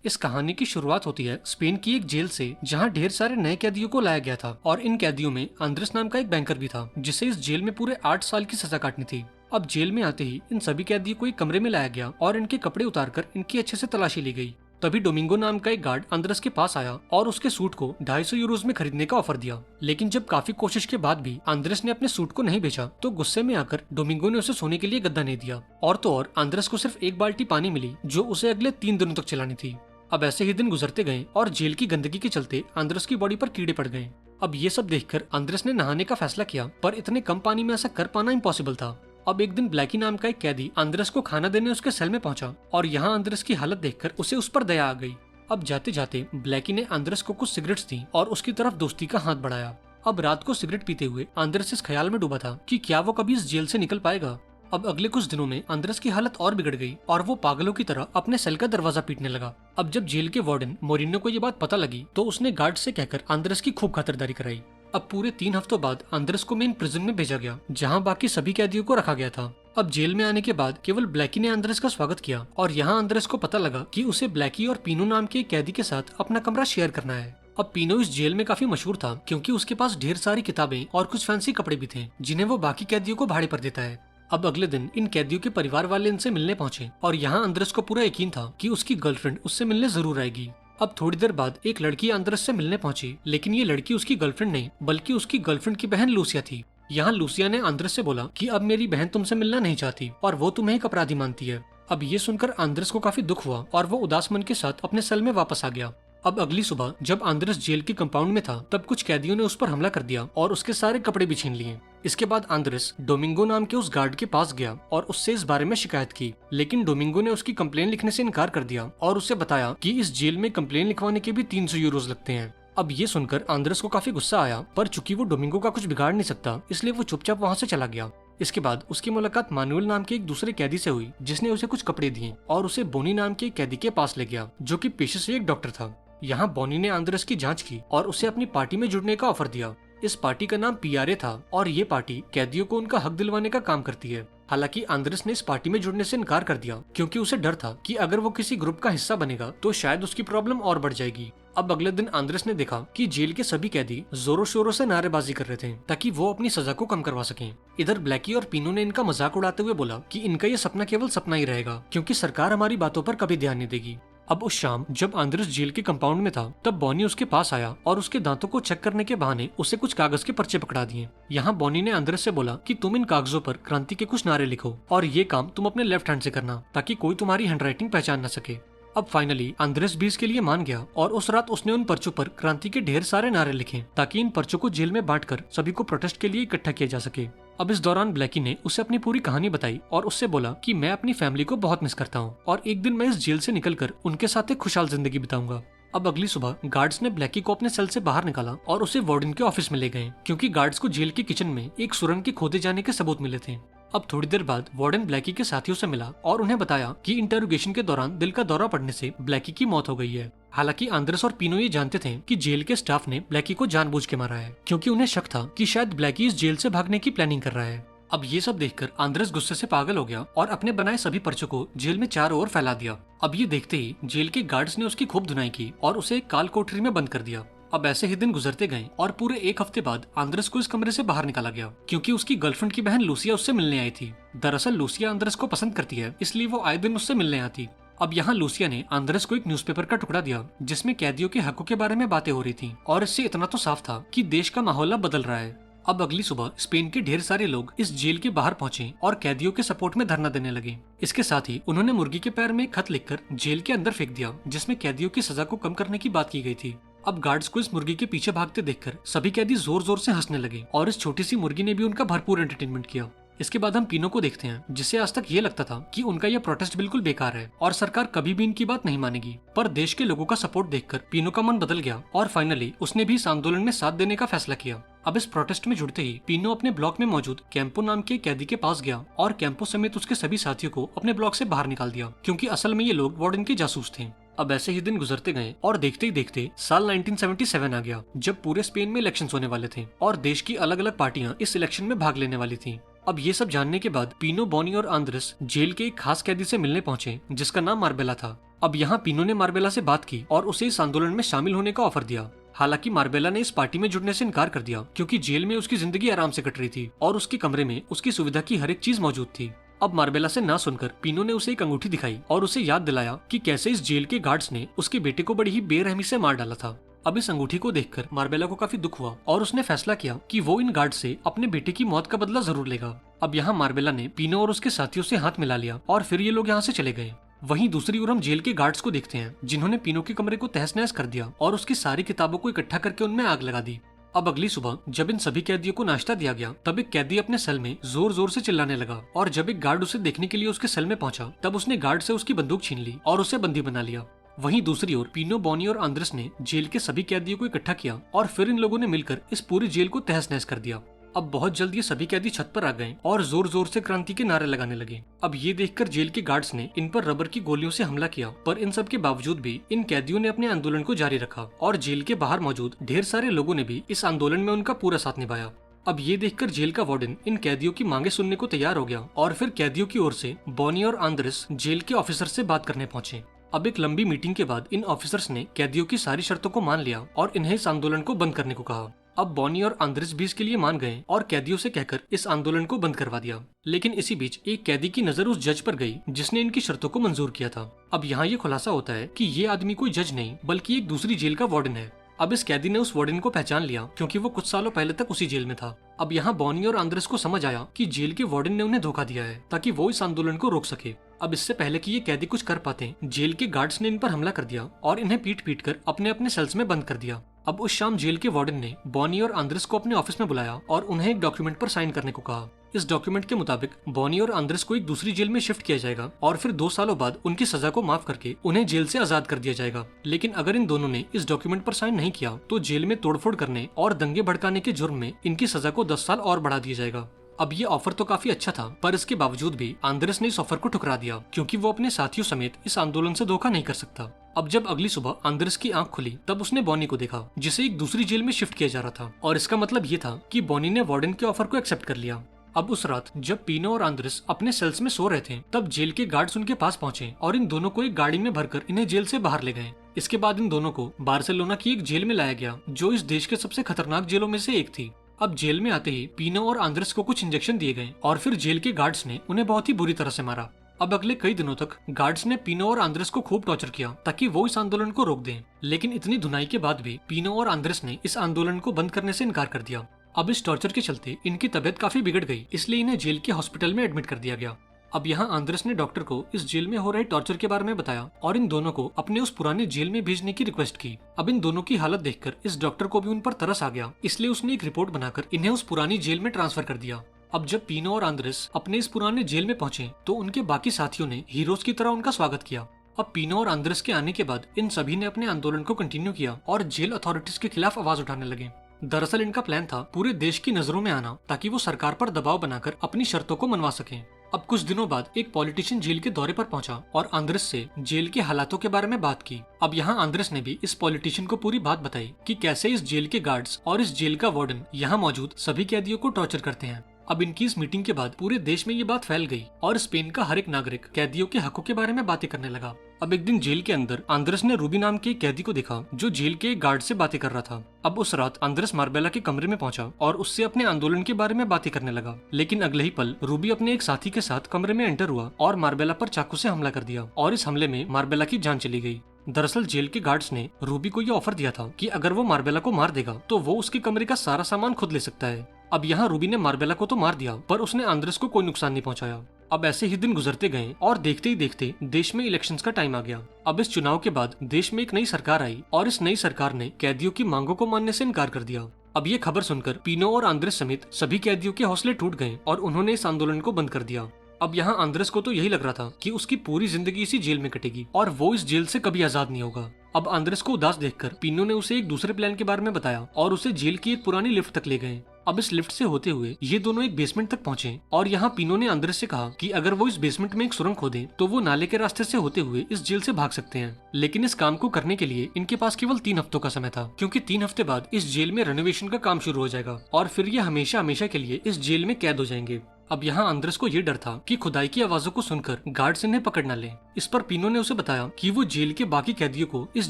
इस कहानी की शुरुआत होती है स्पेन की एक जेल से, जहां ढेर सारे नए कैदियों को लाया गया था और इन कैदियों में आंद्रेस नाम का एक बैंकर भी था, जिसे इस जेल में पूरे 8 साल की सजा काटनी थी। अब जेल में आते ही इन सभी कैदियों को एक कमरे में लाया गया और इनके कपड़े उतारकर इनकी अच्छे से तलाशी ली गई। तभी डोमिंगो नाम का एक गार्ड आंद्रेस के पास आया और उसके सूट को 250 यूरोज में खरीदने का ऑफर दिया। लेकिन जब काफी कोशिश के बाद भी आंद्रेस ने अपने सूट को नहीं बेचा, तो गुस्से में आकर डोमिंगो ने उसे सोने के लिए गद्दा नहीं दिया। और तो और आंद्रेस को सिर्फ एक बाल्टी पानी मिली, जो उसे अगले 3 दिनों तक चलानी थी। अब ऐसे ही दिन गुजरते गए और जेल की गंदगी के चलते आंद्रेस की बॉडी पर कीड़े पड़ गए। अब ये सब देखकर आंद्रेस ने नहाने का फैसला किया, पर इतने कम पानी में ऐसा कर पाना इम्पॉसिबल था। अब एक दिन ब्लैकी नाम का एक कैदी आंद्रेस को खाना देने उसके सेल में पहुंचा और यहाँ आंद्रेस की हालत देखकर उसे उस पर दया आ गई। अब जाते जाते ब्लैकी ने आंद्रेस को कुछ सिगरेट्स दी और उसकी तरफ दोस्ती का हाथ बढ़ाया। अब रात को सिगरेट पीते हुए आंद्रेस इस ख्याल में डूबा था कि क्या वो कभी इस जेल से निकल पाएगा। अब अगले कुछ दिनों में आंद्रेस की हालत और बिगड़ गई और वो पागलों की तरह अपने सेल का दरवाजा पीटने लगा। अब जब जेल के वार्डन मोरिनो को ये बात पता लगी, तो उसने गार्ड से कहकर आंद्रेस की खूब खातिरदारी कराई। अब पूरे 3 हफ्तों बाद आंद्रेस को मेन प्रिजन में भेजा गया, जहाँ बाकी सभी कैदियों को रखा गया था। अब जेल में आने के बाद केवल ब्लैकी ने आंद्रेस का स्वागत किया और यहाँ आंद्रेस को पता लगा कि उसे ब्लैकी और पीनो नाम के एक कैदी के साथ अपना कमरा शेयर करना है। अब पीनो इस जेल में काफी मशहूर था, क्योंकि उसके पास ढेर सारी किताबें और कुछ फैंसी कपड़े भी थे, जिन्हें वो बाकी कैदियों को भाड़े पर देता है। अब अगले दिन इन कैदियों के परिवार वाले इनसे मिलने पहुंचे और यहाँ आंद्रेस को पूरा यकीन था कि उसकी गर्लफ्रेंड उससे मिलने जरूर आएगी। अब थोड़ी देर बाद एक लड़की आंद्रेस से मिलने पहुंची, लेकिन ये लड़की उसकी गर्लफ्रेंड नहीं बल्कि उसकी गर्लफ्रेंड की बहन लूसिया थी। यहाँ लूसिया ने आंद्रेस से बोला कि अब मेरी बहन तुमसे मिलना नहीं चाहती और वो तुम्हें एक अपराधी मानती है। अब ये सुनकर आंद्रेस को काफी दुख हुआ और वो उदास मन के साथ अपने सेल में वापस आ गया। अब अगली सुबह जब आंद्रेस जेल के कंपाउंड में था, तब कुछ कैदियों ने उस पर हमला कर दिया और उसके सारे कपड़े भी छीन लिए। इसके बाद आंद्रेस डोमिंगो नाम के उस गार्ड के पास गया और उससे इस बारे में शिकायत की, लेकिन डोमिंगो ने उसकी कंप्लेन लिखने से इनकार कर दिया और उसे बताया कि इस जेल में कंप्लेन लिखवाने के भी 300 यूरोज लगते हैं। अब ये सुनकर आंद्रेस को काफी गुस्सा आया, पर चूंकि वो डोमिंगो का कुछ बिगाड़ नहीं सकता, इसलिए वो चुपचाप वहाँ से चला गया। इसके बाद उसकी मुलाकात मानुएल नाम के एक दूसरे कैदी से हुई, जिसने उसे कुछ कपड़े दिए और उसे बोनी नाम के एक कैदी के पास ले गया, जो कि पेशे से एक डॉक्टर था। यहाँ बोनी ने आंद्रेस की जांच की और उसे अपनी पार्टी में जुड़ने का ऑफर दिया। इस पार्टी का नाम पियारे था और ये पार्टी कैदियों को उनका हक दिलवाने का काम करती है। हालांकि आंद्रेस ने इस पार्टी में जुड़ने से इनकार कर दिया, क्योंकि उसे डर था कि अगर वो किसी ग्रुप का हिस्सा बनेगा तो शायद उसकी प्रॉब्लम और बढ़ जाएगी। अब अगले दिन आंद्रेस ने देखा कि जेल के सभी कैदी जोरों शोरों से नारेबाजी कर रहे थे, ताकि वो अपनी सजा को कम करवा सकें। इधर ब्लैकी और पीनो ने इनका मजाक उड़ाते हुए बोला कि इनका ये सपना केवल सपना ही रहेगा, क्योंकि सरकार हमारी बातों पर कभी ध्यान नहीं देगी। अब उस शाम जब आंद्रेस जेल के कंपाउंड में था, तब बॉनी उसके पास आया और उसके दांतों को चेक करने के बहाने उसे कुछ कागज के पर्चे पकड़ा दिए। यहाँ बॉनी ने आंद्रेस से बोला कि तुम इन कागजों पर क्रांति के कुछ नारे लिखो और ये काम तुम अपने लेफ्ट हैंड से करना, ताकि कोई तुम्हारी हैंडराइटिंग पहचान न सके। अब फाइनली आंद्रेस भी इसके लिए मान गया और उस रात उसने उन पर्चों पर क्रांति के ढेर सारे नारे लिखे, ताकि इन पर्चों को जेल में बांटकर सभी को प्रोटेस्ट के लिए इकट्ठा किया जा सके। अब इस दौरान ब्लैकी ने उसे अपनी पूरी कहानी बताई और उससे बोला कि मैं अपनी फैमिली को बहुत मिस करता हूँ और एक दिन मैं इस जेल से निकलकर उनके साथ एक खुशहाल जिंदगी बिताऊंगा। अब अगली सुबह गार्ड्स ने ब्लैकी को अपने सेल से बाहर निकाला और उसे वार्डन के ऑफिस में ले गए, क्योंकि गार्ड्स को जेल के किचन में एक सुरंग के खोदे जाने के सबूत मिले थे। अब थोड़ी देर बाद वार्डन ब्लैकी के साथियों से मिला और उन्हें बताया कि इंटरोगेशन के दौरान दिल का दौरा पड़ने से ब्लैकी की मौत हो गई है। हालांकि आंद्रेस और पीनो ये जानते थे कि जेल के स्टाफ ने ब्लैकी को जानबूझ के मारा है, क्योंकि उन्हें शक था कि शायद ब्लैकी इस जेल से भागने की प्लानिंग कर रहा है। अब ये सब देखकर आंद्रेस गुस्से से पागल हो गया और अपने बनाए सभी पर्चों को जेल में चारों ओर फैला दिया। अब ये देखते ही जेल के गार्ड्स ने उसकी खूब धुनाई की और उसे एक काल कोठरी में बंद कर दिया। अब ऐसे ही दिन गुजरते गए और पूरे 1 हफ्ते बाद आंद्रेस को इस कमरे से बाहर निकाला गया, क्योंकि उसकी गर्लफ्रेंड की बहन लूसिया उससे मिलने आई थी। दरअसल लूसिया आंद्रेस को पसंद करती है, इसलिए वो आए दिन उससे मिलने आती। अब यहाँ लूसिया ने आंद्रेस को एक न्यूज़पेपर का टुकड़ा दिया, जिसमें कैदियों के हकों के बारे में बातें हो रही थी और इससे इतना तो साफ था कि देश का माहौल अब बदल रहा है। अब अगली सुबह स्पेन के ढेर सारे लोग इस जेल के बाहर पहुंचे और कैदियों के सपोर्ट में धरना देने लगे। इसके साथ ही उन्होंने मुर्गी के पैर में एक खत लिखकर जेल के अंदर फेंक दिया, जिसमें कैदियों की सजा को कम करने की बात की गई थी। अब गार्ड्स को इस मुर्गी के पीछे भागते देखकर सभी कैदी जोर जोर से हंसने लगे और इस छोटी सी मुर्गी ने भी उनका भरपूर एंटरटेनमेंट किया। इसके बाद हम पीनो को देखते हैं, जिसे आज तक ये लगता था कि उनका यह प्रोटेस्ट बिल्कुल बेकार है और सरकार कभी भी इनकी बात नहीं मानेगी। पर देश के लोगों का सपोर्ट देखकर पीनो का मन बदल गया और फाइनली उसने भी इस आंदोलन में साथ देने का फैसला किया। अब इस प्रोटेस्ट में जुड़ते ही पीनो अपने ब्लॉक में मौजूद कैंपो नाम के कैदी के पास गया और कैंपो समेत उसके सभी साथियों को अपने ब्लॉक से बाहर निकाल दिया, क्योंकि असल में ये लोग वार्डन के जासूस थे। अब ऐसे ही दिन गुजरते गए और देखते ही देखते साल 1977 आ गया, जब पूरे स्पेन में इलेक्शंस होने वाले थे और देश की अलग अलग पार्टियां इस इलेक्शन में भाग लेने वाली थी। अब ये सब जानने के बाद पीनो, बॉनी और आंद्रेस जेल के एक खास कैदी से मिलने पहुंचे, जिसका नाम मार्बेला था। अब यहाँ पीनो ने मार्बेला से बात की और उसे इस आंदोलन में शामिल होने का ऑफर दिया। हालांकि मार्बेला ने इस पार्टी में जुड़ने से इनकार कर दिया क्योंकि जेल में उसकी जिंदगी आराम से कट रही थी और उसके कमरे में उसकी सुविधा की हर एक चीज मौजूद थी। अब मार्बेला से ना सुनकर पीनो ने उसे एक अंगूठी दिखाई और उसे याद दिलाया कि कैसे इस जेल के गार्ड्स ने उसके बेटे को बड़ी ही बेरहमी से मार डाला था। अब इस अंगूठी को देखकर मार्बेला को काफी दुख हुआ और उसने फैसला किया कि वो इन गार्ड से अपने बेटे की मौत का बदला जरूर लेगा। अब यहाँ मार्बेला ने पीनो और उसके साथियों से हाथ मिला लिया और फिर ये लोग यहाँ से चले गए। वहीं दूसरी ओर हम जेल के गार्ड्स को देखते हैं जिन्होंने पीनो के कमरे को तहस नहस कर दिया और उसकी सारी किताबों को इकट्ठा करके उनमें आग लगा दी। अब अगली सुबह जब इन सभी कैदियों को नाश्ता दिया गया तब एक कैदी अपने सेल में जोर जोर से चिल्लाने लगा और जब एक गार्ड उसे देखने के लिए उसके सेल में पहुंचा तब उसने गार्ड से उसकी बंदूक छीन ली और उसे बंदी बना लिया। वहीं दूसरी ओर पीनो, बॉनी और आंद्रेस ने जेल के सभी कैदियों को इकट्ठा किया और फिर इन लोगों ने मिलकर इस पूरी जेल को तहस नहस कर दिया। अब बहुत जल्द ये सभी कैदी छत पर आ गए और जोर जोर से क्रांति के नारे लगाने लगे। अब ये देखकर जेल के गार्ड्स ने इन पर रबर की गोलियों से हमला किया, पर इन सब के बावजूद भी इन कैदियों ने अपने आंदोलन को जारी रखा और जेल के बाहर मौजूद ढेर सारे लोगों ने भी इस आंदोलन में उनका पूरा साथ निभाया। अब ये देखकर जेल का वार्डन इन कैदियों की मांगे सुनने को तैयार हो गया और फिर कैदियों की ओर से बॉनी और आंद्रेस जेल के ऑफिसर से बात करने पहुंचे। अब एक लंबी मीटिंग के बाद इन ऑफिसर्स ने कैदियों की सारी शर्तों को मान लिया और इन्हें इस आंदोलन को बंद करने को कहा। अब बॉनी और आंद्रेस भी इसके लिए मान गए और कैदियों से कहकर इस आंदोलन को बंद करवा दिया। लेकिन इसी बीच एक कैदी की नजर उस जज पर गई जिसने इनकी शर्तों को मंजूर किया था। अब यहाँ ये खुलासा होता है कि ये आदमी कोई जज नहीं बल्कि एक दूसरी जेल का वार्डन है। अब इस कैदी ने उस वार्डन को पहचान लिया क्योंकि वो कुछ सालों पहले तक उसी जेल में था। अब यहाँ बॉनी और आंद्रेस को समझ आया कि जेल के वार्डन ने उन्हें धोखा दिया है ताकि वो इस आंदोलन को रोक सके। अब इससे पहले कि ये कैदी कुछ कर पाते जेल के गार्ड्स ने इन पर हमला कर दिया और इन्हें पीट पीट कर अपने अपने सेल्स में बंद कर दिया। अब उस शाम जेल के वार्डन ने बॉनी और आंद्रेस को अपने ऑफिस में बुलाया और उन्हें एक डॉक्यूमेंट पर साइन करने को कहा। इस डॉक्यूमेंट के मुताबिक बॉनी और आंद्रेस को एक दूसरी जेल में शिफ्ट किया जाएगा और फिर 2 सालों बाद उनकी सजा को माफ करके उन्हें जेल से आजाद कर दिया जाएगा। लेकिन अगर इन दोनों ने इस डॉक्यूमेंट पर साइन नहीं किया तो जेल में तोड़फोड़ करने और दंगे भड़काने के जुर्म में इनकी सजा को 10 साल और बढ़ा दिया जाएगा। अब ये ऑफर तो काफी अच्छा था, पर इसके बावजूद भी आंद्रेस ने इस ऑफर को ठुकरा दिया क्योंकि वो अपने साथियों समेत इस आंदोलन से धोखा नहीं कर सकता। अब जब अगली सुबह आंद्रेस की आंख खुली तब उसने बॉनी को देखा जिसे एक दूसरी जेल में शिफ्ट किया जा रहा था और इसका मतलब ये था कि बॉनी ने वार्डन के ऑफर को एक्सेप्ट कर लिया। अब उस रात जब पीनो और आंद्रेस अपने सेल्स में सो रहे थे तब जेल के गार्ड्स उनके पास पहुंचे और इन दोनों को एक गाड़ी में भरकर इन्हें जेल से बाहर ले गए। इसके बाद इन दोनों को बार्सिलोना की एक जेल में लाया गया जो इस देश के सबसे खतरनाक जेलों में से एक थी। अब जेल में आते ही पीनो और आंद्रेस को कुछ इंजेक्शन दिए गए और फिर जेल के गार्ड्स ने उन्हें बहुत ही बुरी तरह से मारा। अब अगले कई दिनों तक गार्ड्स ने पीनो और आंद्रेस को खूब टॉर्चर किया ताकि वो इस आंदोलन को रोक दें। लेकिन इतनी धुनाई के बाद भी पीनो और आंद्रेस ने इस आंदोलन को बंद करने से इनकार कर दिया। अब इस टॉर्चर के चलते इनकी तबीयत काफी बिगड़ गई, इसलिए इन्हें जेल के हॉस्पिटल में एडमिट कर दिया गया। अब यहाँ आंद्रेस ने डॉक्टर को इस जेल में हो रहे टॉर्चर के बारे में बताया और इन दोनों को अपने उस पुराने जेल में भेजने की रिक्वेस्ट की। अब इन दोनों की हालत देखकर इस डॉक्टर को भी उन पर तरस आ गया, इसलिए उसने एक रिपोर्ट बनाकर इन्हें उस पुरानी जेल में ट्रांसफर कर दिया। अब जब पीनो और आंद्रेस अपने इस पुराने जेल में पहुंचे तो उनके बाकी साथियों ने हीरोज की तरह उनका स्वागत किया। अब पीनो और आंद्रेस के आने के बाद इन सभी ने अपने आंदोलन को कंटिन्यू किया और जेल अथॉरिटीज के खिलाफ आवाज उठाने लगे। दरअसल इनका प्लान था पूरे देश की नजरों में आना ताकि वो सरकार पर दबाव बनाकर अपनी शर्तों को मनवा सकें। अब कुछ दिनों बाद एक पॉलिटिशियन जेल के दौरे पर पहुंचा और आंद्रेस से जेल के हालातों के बारे में बात की। अब यहाँ आंद्रेस ने भी इस पॉलिटिशियन को पूरी बात बताई कि कैसे इस जेल के गार्ड्स और इस जेल का वार्डन यहाँ मौजूद सभी कैदियों को टॉर्चर करते हैं। अब इनकी इस मीटिंग के बाद पूरे देश में ये बात फैल गई और स्पेन का हर एक नागरिक कैदियों के हकों के बारे में बातें करने लगा। अब एक दिन जेल के अंदर आंद्रेस ने रूबी नाम के एक कैदी को देखा जो जेल के एक गार्ड से बातें कर रहा था। अब उस रात आंद्रेस मार्बेला के कमरे में पहुंचा और उससे अपने आंदोलन के बारे में बातें करने लगा। लेकिन अगले ही पल रूबी अपने एक साथी के साथ कमरे में एंटर हुआ और मार्बेला पर चाकू से हमला कर दिया और इस हमले में मार्बेला की जान चली गई। दरअसल जेल के गार्ड्स ने रूबी को यह ऑफर दिया था कि अगर वो मार्बेला को मार देगा तो वो उसके कमरे का सारा सामान खुद ले सकता है। अब यहाँ रूबी ने मार्बेला को तो मार दिया पर उसने आंद्रेस को कोई नुकसान नहीं पहुंचाया। अब ऐसे ही दिन गुजरते गए और देखते ही देखते देश में इलेक्शंस का टाइम आ गया। अब इस चुनाव के बाद देश में एक नई सरकार आई और इस नई सरकार ने कैदियों की मांगों को मानने से इनकार कर दिया। अब ये खबर सुनकर पीनो और आंद्रेस समेत सभी कैदियों के हौसले टूट गए और उन्होंने इस आंदोलन को बंद कर दिया। अब यहाँ आंद्रेस को तो यही लग रहा था कि उसकी पूरी जिंदगी इसी जेल में कटेगी और वो इस जेल से कभी आजाद नहीं होगा। अब आंद्रेस को उदास देखकर पीनो ने उसे एक दूसरे प्लान के बारे में बताया और उसे जेल की एक पुरानी लिफ्ट तक ले गए। अब इस लिफ्ट से होते हुए ये दोनों एक बेसमेंट तक पहुंचे और यहाँ पीनो ने आंद्रेस से कहा कि अगर वो इस बेसमेंट में एक सुरंग खोदें तो वो नाले के रास्ते से होते हुए इस जेल से भाग सकते हैं। लेकिन इस काम को करने के लिए इनके पास केवल 3 हफ्तों का समय था क्योंकि 3 हफ्ते बाद इस जेल में रेनोवेशन का काम शुरू हो जाएगा और फिर ये हमेशा हमेशा के लिए इस जेल में कैद हो जाएंगे। अब यहाँ आंद्रेस को ये डर था कि खुदाई की आवाजों को सुनकर गार्ड्स इन्हें पकड़ न ले। इस पर पीनो ने उसे बताया कि वो जेल के बाकी कैदियों को इस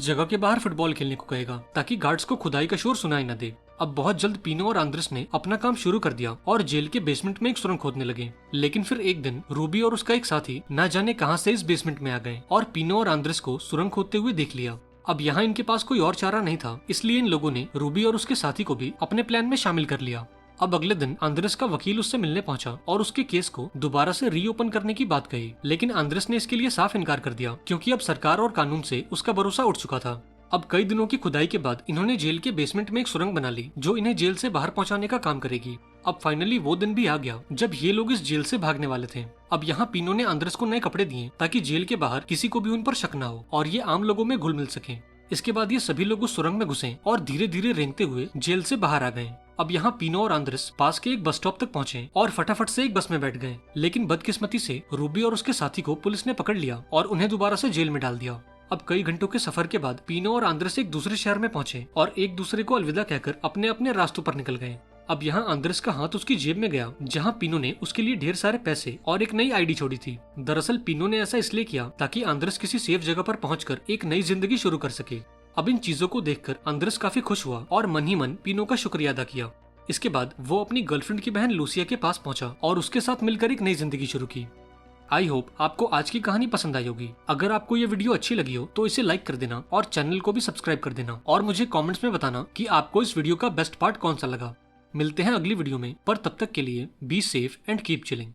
जगह के बाहर फुटबॉल खेलने को कहेगा ताकि गार्ड्स को खुदाई का शोर सुनाई न दे। अब बहुत जल्द पीनो और आंद्रेस ने अपना काम शुरू कर दिया और जेल के बेसमेंट में एक सुरंग खोदने लगे। लेकिन फिर एक दिन रूबी और उसका एक साथी न जाने कहां से इस बेसमेंट में आ गए और पीनो और आंद्रेस को सुरंग खोदते हुए देख लिया। अब यहाँ इनके पास कोई और चारा नहीं था, इसलिए इन लोगों ने रूबी और उसके साथी को भी अपने प्लान में शामिल कर लिया। अब अगले दिन आंद्रेस का वकील उससे मिलने पहुंचा और उसके केस को दोबारा से रीओपन करने की बात कही, लेकिन आंद्रेस ने इसके लिए साफ इनकार कर दिया क्योंकि अब सरकार और कानून से उसका भरोसा उठ चुका था। अब कई दिनों की खुदाई के बाद इन्होंने जेल के बेसमेंट में एक सुरंग बना ली जो इन्हें जेल से बाहर पहुंचाने का काम करेगी। अब फाइनली वो दिन भी आ गया जब ये लोग इस जेल से भागने वाले थे। अब यहाँ पीनो ने आंद्रेस को नए कपड़े दिए ताकि जेल के बाहर किसी को भी उन पर शक न हो और ये आम लोगों में घुल मिल सके। इसके बाद ये सभी लोग उस सुरंग में घुसे और धीरे धीरे रेंगते हुए जेल से बाहर आ गए। अब यहाँ पीनो और आंद्रेस पास के एक बस स्टॉप तक पहुंचे और फटाफट से एक बस में बैठ गए, लेकिन बदकिस्मती से रूबी और उसके साथी को पुलिस ने पकड़ लिया और उन्हें दोबारा से जेल में डाल दिया। अब कई घंटों के सफर के बाद पीनो और आंद्रेस एक दूसरे शहर में पहुंचे और एक दूसरे को अलविदा कहकर अपने अपने रास्तों पर निकल गए। अब यहाँ आंद्रेस का हाथ उसकी जेब में गया जहाँ पीनो ने उसके लिए ढेर सारे पैसे और एक नई आईडी छोड़ी थी। दरअसल पीनो ने ऐसा इसलिए किया ताकि आंद्रेस किसी सेफ जगह पर पहुंचकर एक नई जिंदगी शुरू कर सके। अब इन चीजों को देखकर आंद्रेस काफी खुश हुआ और मन ही मन पीनो का शुक्रिया अदा किया। इसके बाद वो अपनी गर्लफ्रेंड की बहन लूसिया के पास पहुंचा और उसके साथ मिलकर एक नई जिंदगी शुरू की। आई होप आपको आज की कहानी पसंद आई होगी। अगर आपको ये वीडियो अच्छी लगी हो तो इसे लाइक कर देना और चैनल को भी सब्सक्राइब कर देना और मुझे कमेंट्स में बताना कि आपको इस वीडियो का बेस्ट पार्ट कौन सा लगा। मिलते हैं अगली वीडियो में, पर तब तक के लिए be safe and keep chilling.